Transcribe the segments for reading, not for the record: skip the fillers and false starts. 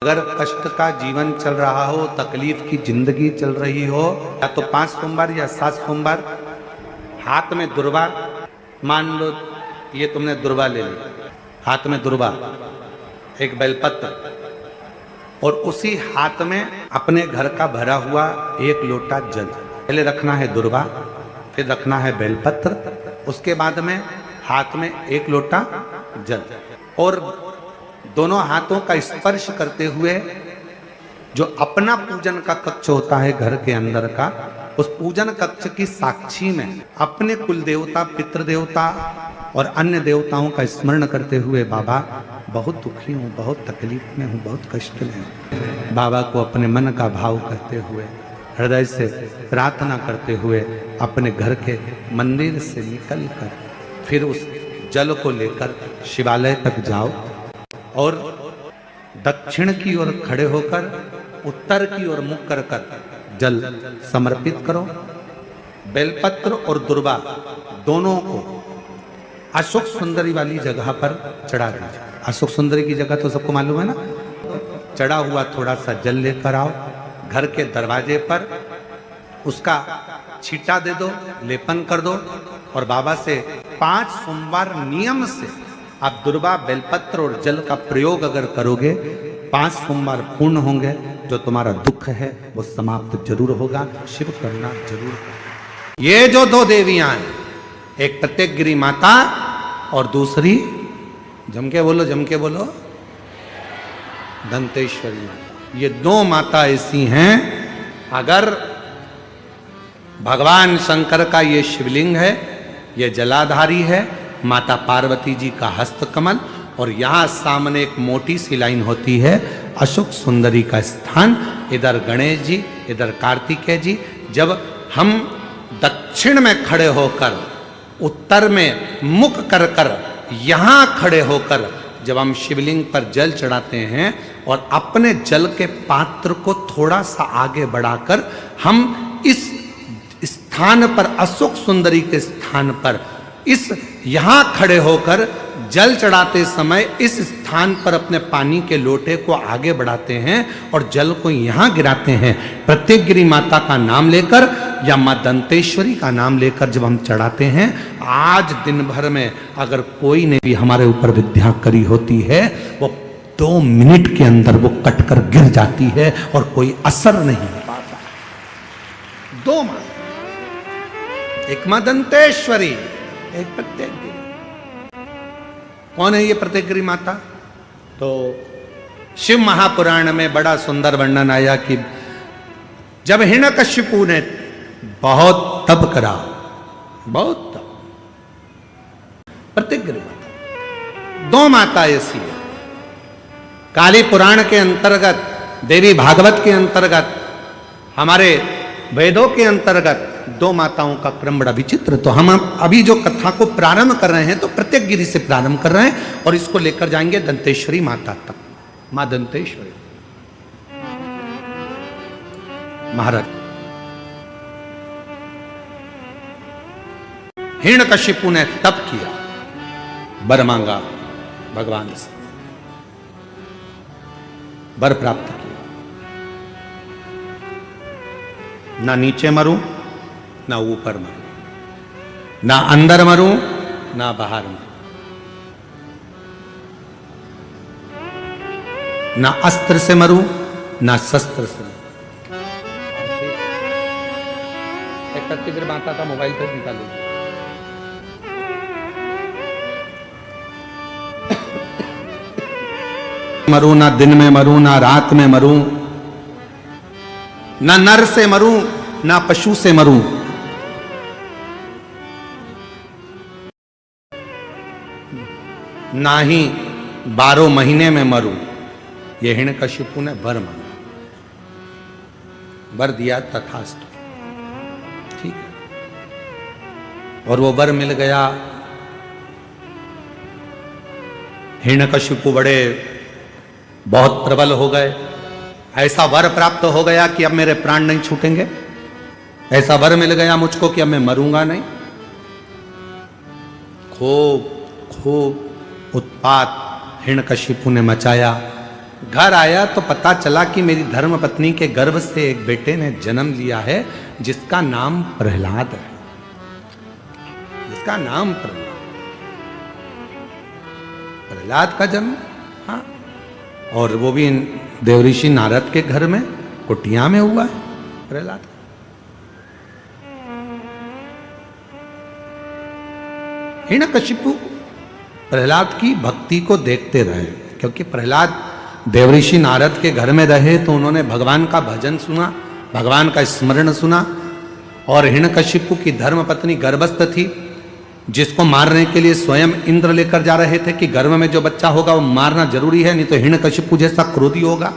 अगर कष्ट का जीवन चल रहा हो, तकलीफ की जिंदगी चल रही हो, या तो 5 सोमवार या 7 सोमवार हाथ में दुर्वा, मान लो ये तुमने दुर्वा ले ली, हाथ में दुर्वा, एक बेलपत्र, और उसी हाथ में अपने घर का भरा हुआ 1 लोटा जल। पहले रखना है दुर्वा, फिर रखना है बेलपत्र, उसके बाद में हाथ में 1 लोटा जल, और दोनों हाथों का स्पर्श करते हुए जो अपना पूजन का कक्ष होता है घर के अंदर का, उस पूजन कक्ष की साक्षी में अपने कुल देवता, पितृ देवता और अन्य देवताओं का स्मरण करते हुए, बाबा बहुत दुखी हूँ, बहुत तकलीफ में हूँ, बहुत कष्ट में हूँ, बाबा को अपने मन का भाव करते हुए, हृदय से प्रार्थना करते हुए अपने घर के मंदिर से निकल कर फिर उस जल को लेकर शिवालय तक जाओ और दक्षिण की ओर खड़े होकर उत्तर की ओर मुख कर कर जल समर्पित करो। बेलपत्र और दुर्वा दोनों को अशोक सुंदरी वाली जगह पर चढ़ा दीजिए। अशोक सुंदरी की जगह तो सबको मालूम है ना। चढ़ा हुआ थोड़ा सा जल लेकर आओ, घर के दरवाजे पर उसका छींटा दे दो, लेपन कर दो, और बाबा से 5 सोमवार नियम से आप दुर्वा, बेलपत्र और जल का प्रयोग अगर करोगे, 5 सोमवार पूर्ण होंगे, जो तुम्हारा दुख है वो समाप्त जरूर होगा। शिव करना जरूर होगा। ये जो 2 देवियां हैं, एक प्रत्येकगिरी माता और दूसरी, जम के बोलो, दंतेश्वरी माता। ये 2 माता ऐसी हैं, अगर भगवान शंकर का ये शिवलिंग है, ये जलाधारी है, माता पार्वती जी का हस्तकमल, और यहाँ सामने एक मोटी सी लाइन होती है अशोक सुंदरी का स्थान, इधर गणेश जी, इधर कार्तिकेय जी। जब हम दक्षिण में खड़े होकर, उत्तर में मुख कर कर, यहाँ खड़े होकर जब हम शिवलिंग पर जल चढ़ाते हैं और अपने जल के पात्र को थोड़ा सा आगे बढ़ाकर हम इस स्थान पर, अशोक सुंदरी के स्थान पर, इस यहां खड़े होकर जल चढ़ाते समय इस स्थान पर अपने पानी के लोटे को आगे बढ़ाते हैं और जल को यहां गिराते हैं। प्रत्येकगिरी माता का नाम लेकर या मां दंतेश्वरी का नाम लेकर जब हम चढ़ाते हैं, आज दिन भर में अगर कोई ने भी हमारे ऊपर विद्या करी होती है, वो 2 मिनट के अंदर वो कटकर गिर जाती है और कोई असर नहीं हो पाता। 2 मां, एक मां दंतेश्वरी, एक प्रत्येकगिरी। कौन है ये प्रत्येकगिरी माता? तो शिव महापुराण में बड़ा सुंदर वर्णन आया कि जब हिरण्यकशिपु ने बहुत तप करा, बहुत तप, प्रत्येकगिरी माता। 2 माता ऐसी है। काली पुराण के अंतर्गत, देवी भागवत के अंतर्गत, हमारे वेदों के अंतर्गत 2 माताओं का क्रम बड़ा विचित्र। तो हम अभी जो कथा को प्रारंभ कर रहे हैं तो प्रत्येकगिरी से प्रारंभ कर रहे हैं और इसको लेकर जाएंगे दंतेश्वरी माता तक। मां दंतेश्वरी महाराज, हिरण्यकशिपु ने तप किया, वर मांगा भगवान से, वर प्राप्त किया। ना नीचे मरूं, ना ऊपर मरूं, ना अंदर मरूं, ना बाहर मरूं, ना अस्त्र से मरूं, ना शस्त्र से मरूं। एक प्रत्येक माता का मोबाइल पर निकालो। मरूं, ना दिन में मरूं, ना रात में मरूं, ना नर से मरूं, ना पशु से मरूं, ना ही 12 महीने में मरूं। ये हिरण्यकशिपु ने वर मांगा, वर दिया, तथास्तु, ठीक है। और वो वर मिल गया। हिरण्यकशिपु बड़े बहुत प्रबल हो गए। ऐसा वर प्राप्त हो गया कि अब मेरे प्राण नहीं छूटेंगे। ऐसा वर मिल गया मुझको कि अब मैं मरूंगा नहीं। खूब उत्पात हिरण्यकशिपु ने मचाया। घर आया तो पता चला कि मेरी धर्म पत्नी के गर्भ से एक बेटे ने जन्म लिया है जिसका नाम प्रहलाद है, जिसका नाम प्रहलाद का जन्म। हाँ, और वो भी देवऋषि नारद के घर में कुटिया में हुआ है प्रहलाद। हिरण्यकशिपु प्रहलाद की भक्ति को देखते रहे, क्योंकि प्रहलाद देवऋषि नारद के घर में रहे तो उन्होंने भगवान का भजन सुना, भगवान का स्मरण सुना। और हिरण्यकशिपु की धर्मपत्नी गर्भस्थ थी, जिसको मारने के लिए स्वयं इंद्र लेकर जा रहे थे कि गर्भ में जो बच्चा होगा वो मारना जरूरी है, नहीं तो हिरण्यकशिपु जैसा क्रोधी होगा,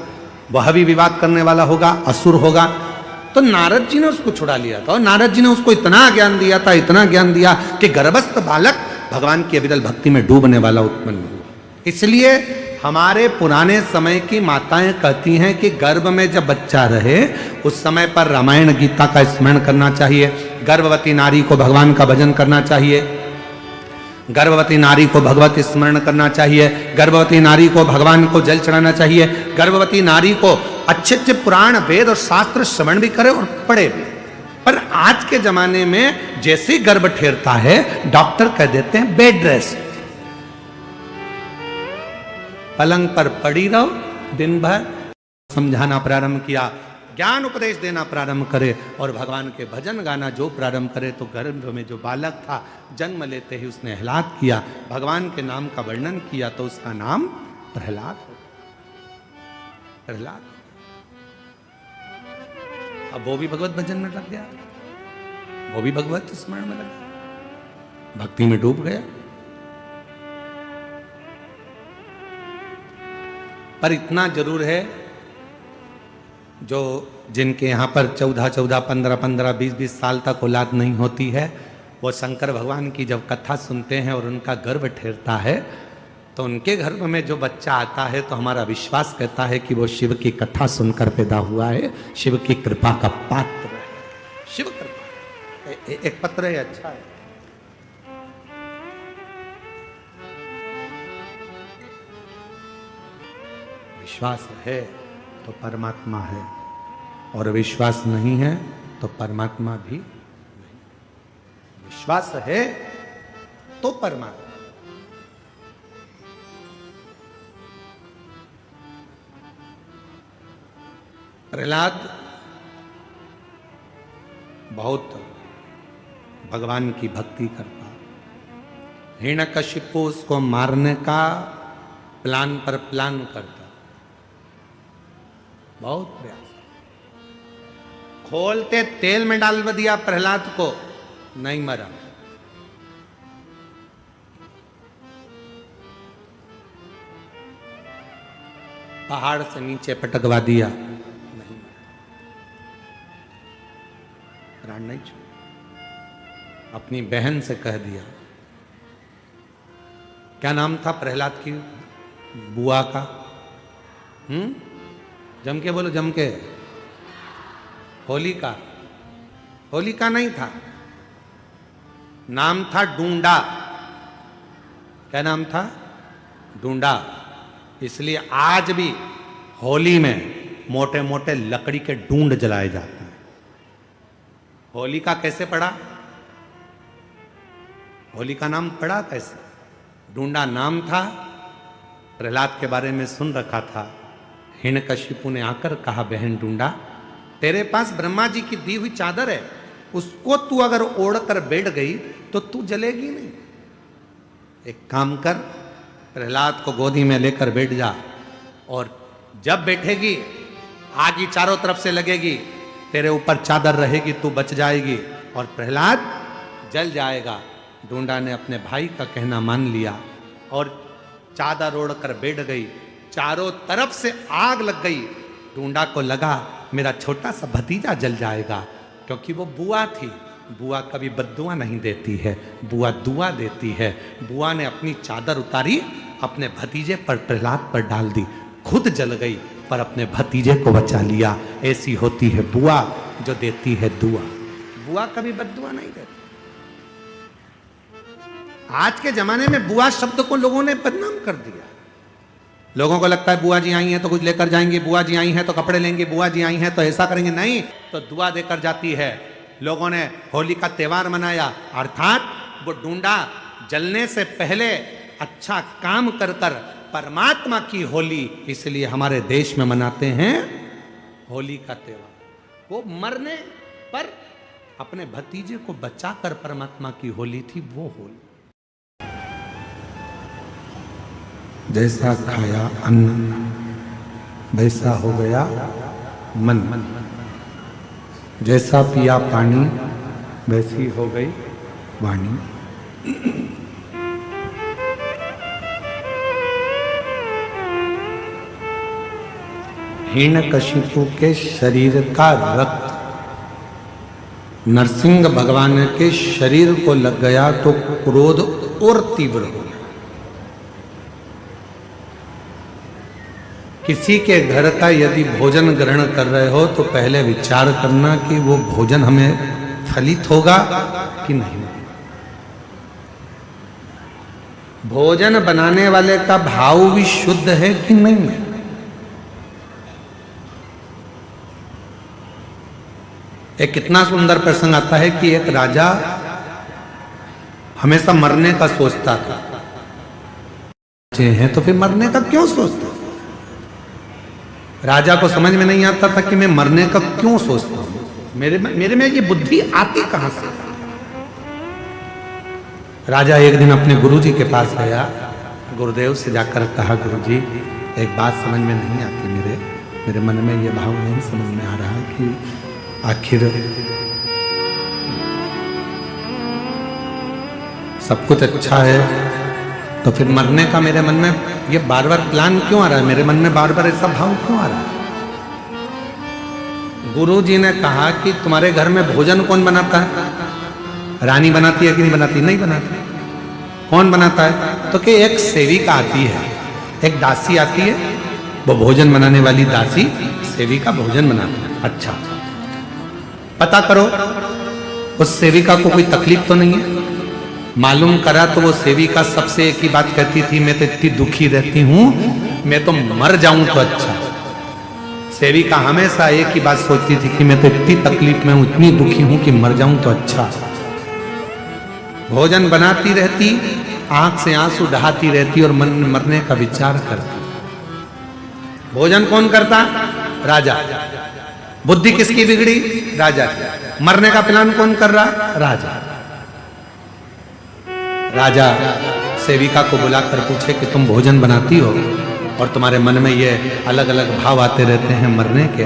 वह भी विवाद करने वाला होगा, असुर होगा। तो नारद जी ने उसको छुड़ा लिया था, और नारद जी ने उसको इतना ज्ञान दिया था, इतना ज्ञान दिया कि गर्भस्थ बालक भगवान की अविरल भक्ति में डूबने वाला उत्पन्न हुआ। इसलिए हमारे पुराने समय की माताएं कहती हैं कि गर्भ में जब बच्चा रहे उस समय पर रामायण गीता का स्मरण करना चाहिए, गर्भवती नारी को भगवान का भजन करना चाहिए, गर्भवती नारी को भगवत स्मरण करना चाहिए, गर्भवती नारी को भगवान को जल चढ़ाना चाहिए, गर्भवती नारी को अच्छे अच्छे पुराण वेद और शास्त्र श्रवण भी करे और पढ़े भी। पर आज के जमाने में जैसे ही गर्भ ठेरता है डॉक्टर कह देते हैं बेड रेस्ट, पलंग पर पड़ी रहो दिन भर। समझाना प्रारंभ किया, ज्ञान उपदेश देना प्रारंभ करे और भगवान के भजन गाना जो प्रारंभ करे, तो गर्भ में जो बालक था जन्म लेते ही उसने आह्लाद किया, भगवान के नाम का वर्णन किया, तो उसका नाम प्रहलाद हो। प्रहलाद अब वो भी भगवत भजन में लग गया, वो भी भगवत स्मरण में लग गया, भक्ति में डूब गया। पर इतना जरूर है, जो जिनके यहाँ पर 14-14, 15-15, 20-20 साल तक औलाद नहीं होती है, वो शंकर भगवान की जब कथा सुनते हैं और उनका गर्भ ठहरता है तो उनके गर्भ में जो बच्चा आता है तो हमारा विश्वास कहता है कि वो शिव की कथा सुनकर पैदा हुआ है, शिव की कृपा का पात्र है। शिव कृपा एक पत्र है, अच्छा है। विश्वास है तो परमात्मा है, और विश्वास नहीं है तो परमात्मा भी नहीं। विश्वास है तो परमात्मा। प्रहलाद बहुत भगवान की भक्ति करता, हिरण्यकशिपु उसको मारने का प्लान पर प्लान करता, बहुत प्रयास, खोलते तेल में डाल दिया प्रहलाद को, नहीं मरा। पहाड़ से नीचे पटकवा दिया, नहीं मरा, प्राण नहीं छोड़ा। अपनी बहन से कह दिया, क्या नाम था प्रहलाद की बुआ का? जम के बोलो, जम के। होलिका। होलिका नहीं था, नाम था डूंडा। क्या नाम था? डूंडा। इसलिए आज भी होली में मोटे मोटे लकड़ी के डूंड जलाए जाते हैं। होलिका कैसे पड़ा? होली का नाम पड़ा कैसे? डूंडा नाम था, प्रहलाद के बारे में सुन रखा था। हिरण्यकशिपु ने आकर कहा, बहन डूंडा, तेरे पास ब्रह्मा जी की दी हुई चादर है, उसको तू अगर ओढ़कर बैठ गई तो तू जलेगी नहीं। एक काम कर, प्रहलाद को गोदी में लेकर बैठ जा, और जब बैठेगी आग ही चारों तरफ से लगेगी, तेरे ऊपर चादर रहेगी, तू बच जाएगी और प्रहलाद जल जाएगा। डूंडा ने अपने भाई का कहना मान लिया और चादर ओढ़कर बैठ गई। चारों तरफ से आग लग गई। डूंडा को लगा मेरा छोटा सा भतीजा जल जाएगा, क्योंकि वो बुआ थी। बुआ कभी बद्दुआ नहीं देती है, बुआ दुआ देती है। बुआ ने अपनी चादर उतारी, अपने भतीजे पर, प्रहलाद पर डाल दी, खुद जल गई पर अपने भतीजे को बचा लिया। ऐसी होती है बुआ जो देती है दुआ। बुआ कभी बद्दुआ नहीं देती। आज के जमाने में बुआ शब्द को लोगों ने बदनाम कर दिया। लोगों को लगता है बुआ जी आई हैं तो कुछ लेकर जाएंगे, बुआ जी आई हैं तो कपड़े लेंगे, बुआ जी आई हैं तो ऐसा करेंगे। नहीं, तो दुआ देकर जाती है। लोगों ने होली का त्योहार मनाया, अर्थात वो डूंडा जलने से पहले अच्छा काम कर कर परमात्मा की होली इसलिए हमारे देश में मनाते हैं होली का त्योहार। वो मरने पर अपने भतीजे को बचाकर परमात्मा की होली थी वो होली। जैसा खाया अन्न वैसा हो गया मन, जैसा पिया पानी वैसी हो गई वाणी। हिरण्यकशिपु के शरीर का रक्त नरसिंह भगवान के शरीर को लग गया तो क्रोध और तीव्र हो गया। किसी के घर का यदि भोजन ग्रहण कर रहे हो तो पहले विचार करना कि वो भोजन हमें फलित होगा कि नहीं। भोजन बनाने वाले का भाव भी शुद्ध है कि नहीं। एक कितना सुंदर प्रसंग आता है कि एक राजा हमेशा मरने का सोचता था। हैं तो फिर मरने का क्यों सोचता? राजा को समझ में नहीं आता था कि मैं मरने का क्यों सोचता हूं, मेरे में ये बुद्धि आती कहां से। राजा एक दिन अपने गुरुजी के पास गया, गुरुदेव से जाकर कहा, गुरुजी एक बात समझ में नहीं आती, मेरे मन में ये भाव नहीं समझ में आ रहा कि आखिर सब कुछ अच्छा है तो फिर मरने का मेरे मन में ये बार बार प्लान क्यों आ रहा है, मेरे मन में बार बार ऐसा भाव क्यों आ रहा है। गुरुजी ने कहा कि तुम्हारे घर में भोजन कौन बनाता है? रानी बनाती है कि नहीं बनाती? नहीं बनाती। कौन बनाता है? तो कि एक सेविका आती है, एक दासी आती है, वो भोजन बनाने वाली दासी सेविका भोजन बनाती है। अच्छा, पता करो उस सेविका को कोई तकलीफ तो नहीं है। मालूम करा तो वो सेविका सबसे एक ही बात कहती थी, मैं तो इतनी दुखी रहती हूं, मैं तो मर जाऊं तो अच्छा। सेविका हमेशा एक ही बात सोचती थी कि मैं तो इतनी तकलीफ में हूं, इतनी दुखी हूं कि मर जाऊं तो अच्छा। भोजन बनाती रहती, आंख से आंसू बहाती रहती और मन में मरने का विचार करती। भोजन कौन करता? राजा। बुद्धि किसकी बिगड़ी? राजा की। मरने का प्लान कौन कर रहा? राजा। राजा सेविका को बुलाकर पूछे कि तुम भोजन बनाती हो और तुम्हारे मन में ये अलग अलग भाव आते रहते हैं मरने के,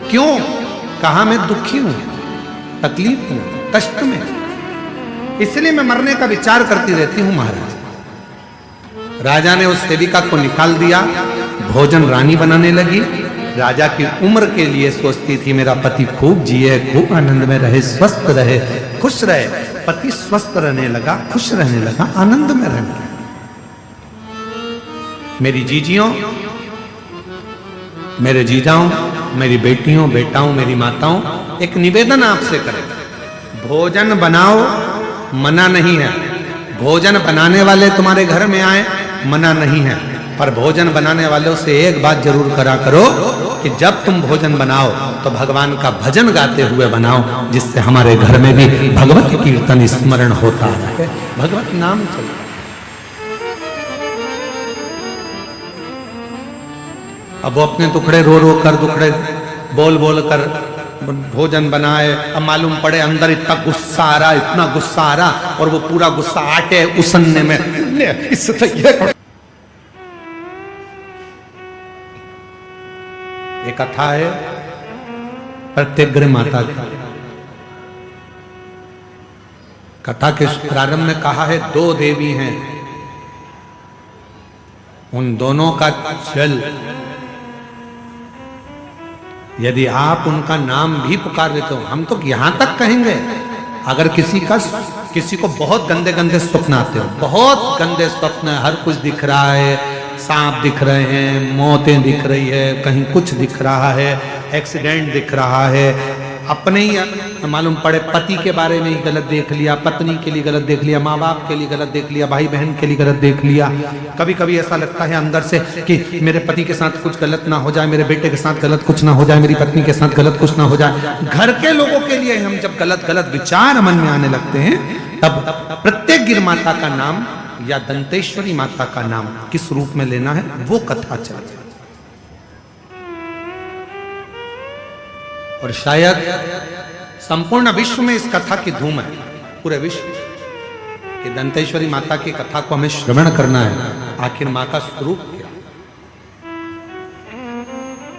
क्यों? कहा मैं दुखी हूं, तकलीफ में, कष्ट में, इसलिए मैं मरने का विचार करती रहती हूं महाराज। राजा ने उस सेविका को निकाल दिया, भोजन रानी बनाने लगी। राजा की उम्र के लिए सोचती थी मेरा पति खूब जिए, खूब आनंद में रहे, स्वस्थ रहे, खुश रहे। पति स्वस्थ रहने लगा, खुश रहने लगा, आनंद में रहने लगा। मेरी जीजियों, मेरे जीजाओं, मेरी बेटियों, बेटाओं, मेरी माताओं, एक निवेदन आपसे करें, भोजन बनाओ, मना नहीं है। भोजन बनाने वाले तुम्हारे घर में आए, मना नहीं है, पर भोजन बनाने वालों से एक बात जरूर करा करो कि जब तुम भोजन बनाओ तो भगवान का भजन गाते हुए बनाओ, जिससे हमारे घर में भी भगवत कीर्तन स्मरण होता है, भगवत नाम चलता। अब वो अपने टुकड़े रो रो कर, दुखड़े बोल बोल कर भोजन बनाए। अब मालूम पड़े अंदर इतना गुस्सा आ रहा, इतना गुस्सा आ रहा, और वो पूरा गुस्सा आटे उसनने में एक कथा है प्रत्यग्रह माता की। कथा के प्रारंभ में कहा है दो देवी हैं, उन दोनों का जल यदि आप उनका नाम भी पुकार लेते हो, हम तो यहां तक कहेंगे, अगर किसी को बहुत गंदे गंदे स्वप्न आते हो, बहुत गंदे स्वप्न, हर कुछ दिख रहा है, सांप दिख रहे हैं, मौतें दिख रही है, कहीं कुछ दिख रहा है, एक्सीडेंट दिख रहा है, अपने ही मालूम पड़े पति के बारे में ही गलत देख लिया, पत्नी के लिए गलत देख लिया, माँ बाप के लिए गलत देख लिया, भाई बहन के लिए गलत देख लिया। कभी कभी ऐसा लगता है अंदर से कि मेरे पति के साथ कुछ गलत ना हो जाए, मेरे बेटे के साथ गलत कुछ ना हो जाए, मेरी पत्नी के साथ गलत कुछ ना हो जाए। घर के लोगों के लिए हम जब गलत गलत विचार मन में आने लगते हैं, तब प्रत्येक गिर माता का नाम या दंतेश्वरी माता का नाम किस रूप में लेना है वो कथा चलती है। और शायद संपूर्ण विश्व में इस कथा की धूम है, पूरे विश्व कि दंतेश्वरी माता की कथा को हमें श्रवण करना है। आखिर माँ का स्वरूप क्या,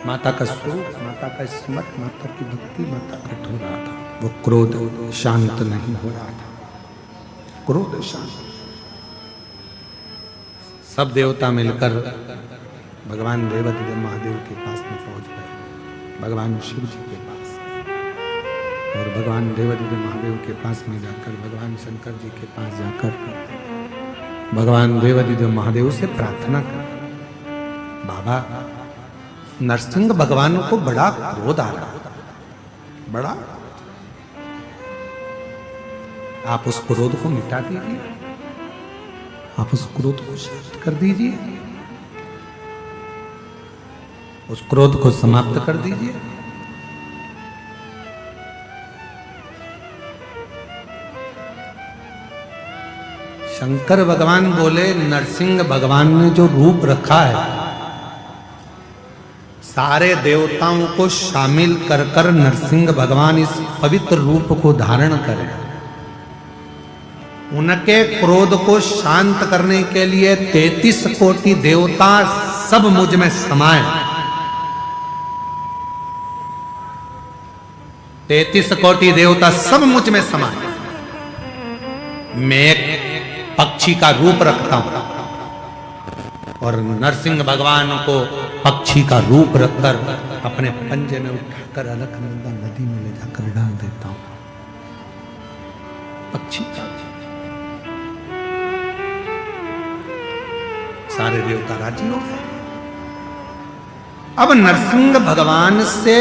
माता का स्वरूप, माता का स्मरण, माता की भक्ति, माता का हो रहा था वो क्रोध शांत नहीं हो रहा था, क्रोध शांत। सब देवता मिलकर भगवान देवाधिदेव महादेव के पास में पहुंच गए, भगवान शिव जी के पास, और भगवान देवाधिदेव महादेव के पास में जाकर, भगवान शंकर जी के पास जाकर भगवान देवाधिदेव महादेव से प्रार्थना कर, बाबा नरसिंह भगवान को बड़ा क्रोध आ रहा, बड़ा, आप उस क्रोध को मिटा दीजिए, आप उस क्रोध को शांत कर दीजिए, उस क्रोध को समाप्त कर दीजिए। शंकर भगवान बोले, नरसिंह भगवान ने जो रूप रखा है, सारे देवताओं को शामिल कर कर नरसिंह भगवान इस पवित्र रूप को धारण करें। उनके क्रोध को शांत करने के लिए 33 कोटि देवता सब मुझ में समाये। 33 कोटि देवता सब मुझ में समाये। मैं एक पक्षी का रूप रखता हूं और नरसिंह भगवान को पक्षी का रूप रखकर अपने पंजे में उठाकर अलकनंदा नदी में ले जाकर डाल देता हूं। पक्षी सारे देवता राजी हो गए। अब नरसिंह भगवान से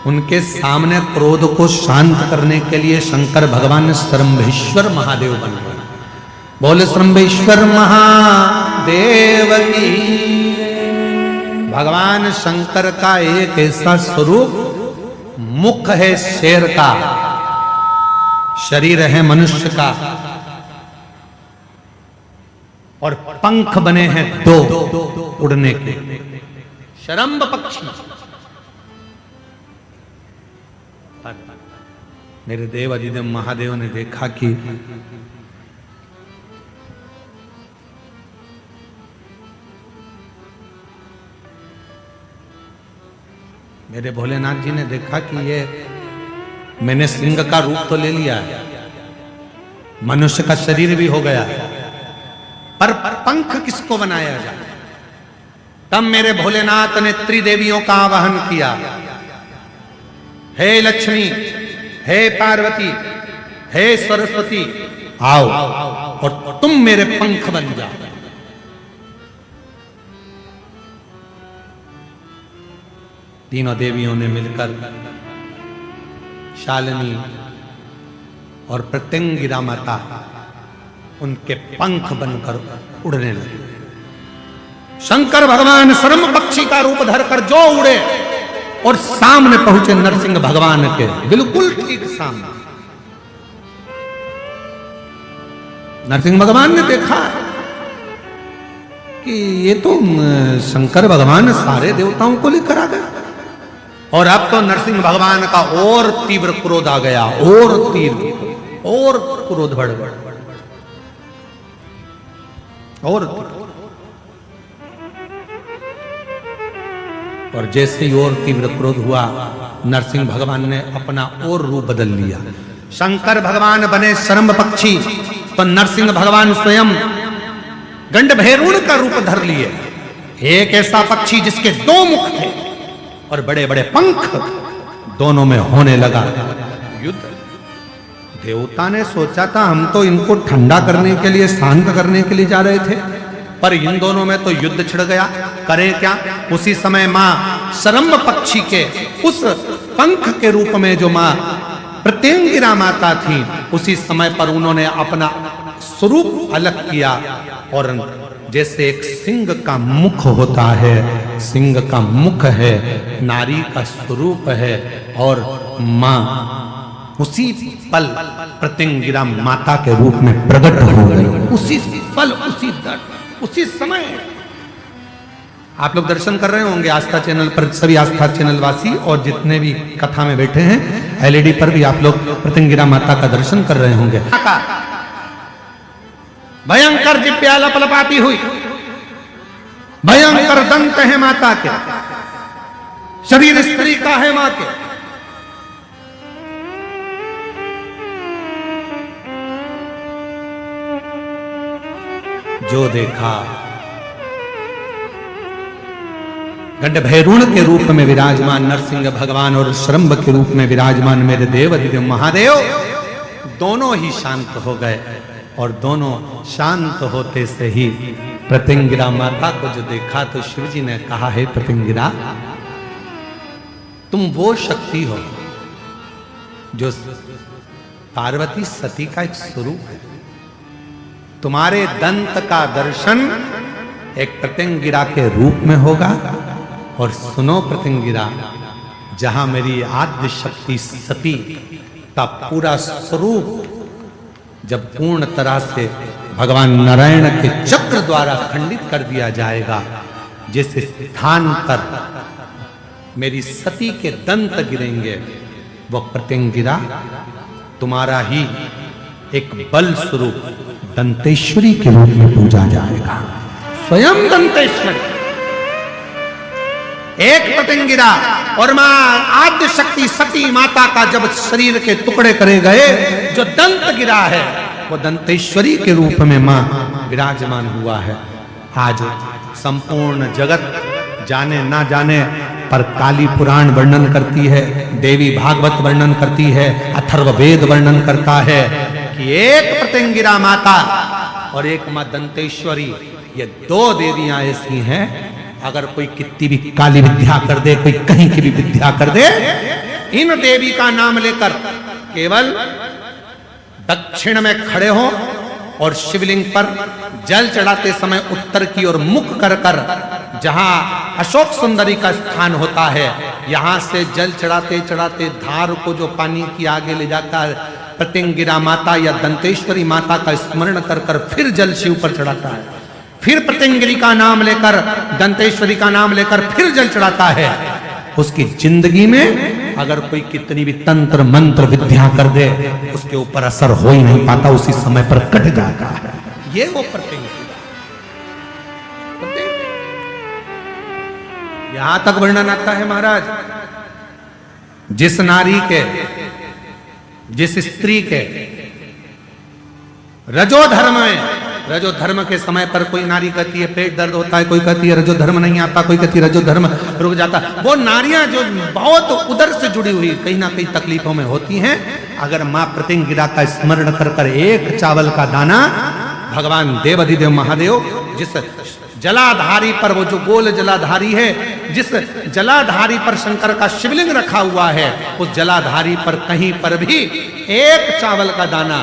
उनके सामने क्रोध को शांत करने के लिए शंकर भगवान श्रंभेश्वर महादेव बन गए। बोले श्रंभेश्वर महादेव की। भगवान शंकर का एक ऐसा स्वरूप, मुख है शेर का, शरीर है मनुष्य का, और पंख बने हैं दो उड़ने के, शरंभ पक्षी। मेरे देव अधिदेव महादेव ने देखा कि मेरे भोलेनाथ जी ने देखा कि ये मैंने सिंह का रूप तो ले लिया है, मनुष्य का शरीर भी हो गया है, पर पंख किसको बनाया जाए। तब मेरे भोलेनाथ ने त्रिदेवियों का आवाहन किया, हे लक्ष्मी, हे पार्वती, हे सरस्वती, आओ और तुम मेरे पंख बन जाओ। तीनों देवियों ने मिलकर शालिनी और प्रत्यंगिरा माता उनके पंख बनकर उड़ने लगे। शंकर भगवान शरम पक्षी का रूप धरकर जो उड़े और सामने पहुंचे नरसिंह भगवान के बिल्कुल ठीक सामने। नरसिंह भगवान ने देखा कि ये तो शंकर भगवान सारे देवताओं को लेकर आ गए, और अब तो नरसिंह भगवान का और तीव्र क्रोध आ गया, और तीव्र, और क्रोध बढ़ गया, और जैसे ही और तीव्र क्रोध हुआ, नरसिंह भगवान ने अपना और रूप बदल लिया। शंकर भगवान बने शरंभ पक्षी, तो नरसिंह भगवान स्वयं गंडभैरुण का रूप धर लिए। एक ऐसा पक्षी जिसके दो मुख थे और बड़े बड़े पंख, दोनों में होने लगा युद्ध। देवता ने सोचा था हम तो इनको ठंडा करने के लिए, शांत करने के लिए जा रहे थे, पर इन दोनों में तो युद्ध छिड़ गया। करें क्या? उसी समय मां सरम्ब पक्षी के उस पंख के रूप में जो माँ प्रत्यंगिरा माता थी, उसी समय पर उन्होंने अपना स्वरूप अलग किया और जैसे एक सिंह का मुख होता है, सिंह का मुख है, नारी का स्वरूप है, और मां उसी पल प्रत्यंगिरा माता के रूप में प्रकट हो गई। उसी पल, उसी समय आप लोग दर्शन कर रहे होंगे आस्था चैनल पर, सभी आस्था चैनल वासी और जितने भी कथा में बैठे हैं, एलईडी पर भी आप लोग प्रत्यंगिरा माता का दर्शन कर रहे होंगे। भयंकर जिब्या लपलपाती हुई, भयंकर दंत है माता के, शरीर स्त्री का है मां के। जो देखा गंड भैरुण के रूप में विराजमान नरसिंह भगवान और शरम्भ के रूप में विराजमान मेरे देव दिव्य महादेव दोनों ही शांत हो गए। और दोनों शांत होते से ही प्रत्यंगिरा माता को जो देखा तो शिव जी ने कहा, है प्रत्यंगिरा, तुम वो शक्ति हो जो पार्वती सती का एक स्वरूप है। तुम्हारे दंत का दर्शन एक प्रत्यंगिरा के रूप में होगा। और सुनो प्रत्यंगिरा, जहां मेरी आद्य शक्ति सती का पूरा स्वरूप जब पूर्ण तरह से भगवान नारायण के चक्र द्वारा खंडित कर दिया जाएगा, जिस स्थान पर मेरी सती के दंत गिरेंगे, वह प्रत्यंगिरा तुम्हारा ही एक बल स्वरूप दंतेश्वरी के रूप में पूजा जाएगा। स्वयं दंतेश्वरी, एक प्रत्यंगिरा और मां आद्य शक्ति सती माता का जब शरीर के टुकड़े करे गए, जो दंत गिरा है वो दंतेश्वरी के रूप में मां विराजमान हुआ है। आज संपूर्ण जगत जाने ना जाने पर काली पुराण वर्णन करती है, देवी भागवत वर्णन करती है, अथर्ववेद वर्णन करता है कि एक प्रत्यंगिरा माता और एक मां दंतेश्वरी, ये दो देवियां ऐसी हैं, अगर कोई कितनी भी काली विद्या कर दे, कोई कहीं की भी विद्या कर दे, इन देवी का नाम लेकर केवल दक्षिण में खड़े हो और शिवलिंग पर जल चढ़ाते समय उत्तर की ओर मुख कर कर, जहां अशोक सुंदरी का स्थान होता है, यहां से जल चढ़ाते चढ़ाते धार को जो पानी की आगे ले जाता है, प्रत्यंगिरा माता या दंतेश्वरी माता का स्मरण कर कर फिर जल शिव पर चढ़ाता है, फिर प्रत्यंगिरी का नाम लेकर, दंतेश्वरी का नाम लेकर फिर जल चढ़ाता है। उसकी जिंदगी में अगर कोई कितनी भी तंत्र मंत्र विद्या कर दे, उसके ऊपर असर हो ही नहीं पाता, उसी समय पर कट जाता है। ये वो प्रत्यंगिरी। यहां तक वर्णन आता है महाराज, जिस नारी के, जिस स्त्री के रजो धर्म में, रजो धर्म के समय पर कोई नारी कहती है पेट दर्द होता है, कोई कहती है रजो धर्म नहीं आता, कोई कहती है रजो धर्म रुक जाता, वो नारियां जो बहुत उदर से जुड़ी हुई कहीं ना कहीं तकलीफों में होती हैं, अगर मां प्रत्यंगिरा का स्मरण कर कर एक चावल का दाना, भगवान देवाधिदेव महादेव जिस जलाधारी पर, वो जो गोल जलाधारी है, जिस जलाधारी पर शंकर का शिवलिंग रखा हुआ है, उस जलाधारी पर कहीं पर भी एक चावल का दाना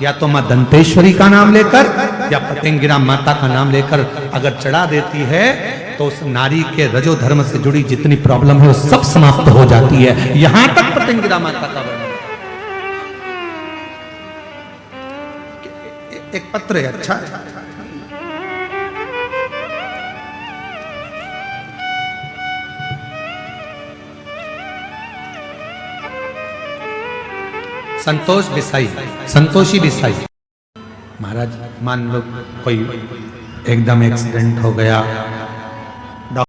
या तो मां दंतेश्वरी का नाम लेकर या प्रत्यंगिरा माता का नाम लेकर अगर चढ़ा देती है, तो उस नारी के रजो धर्म से जुड़ी जितनी प्रॉब्लम है वो सब समाप्त हो जाती है। यहां तक प्रत्यंगिरा माता का वर्णन। एक पत्र है, अच्छा है, संतोष बिसाई, संतोषी बिसाई महाराज, मान लो कोई एकदम एक्सीडेंट हो गया,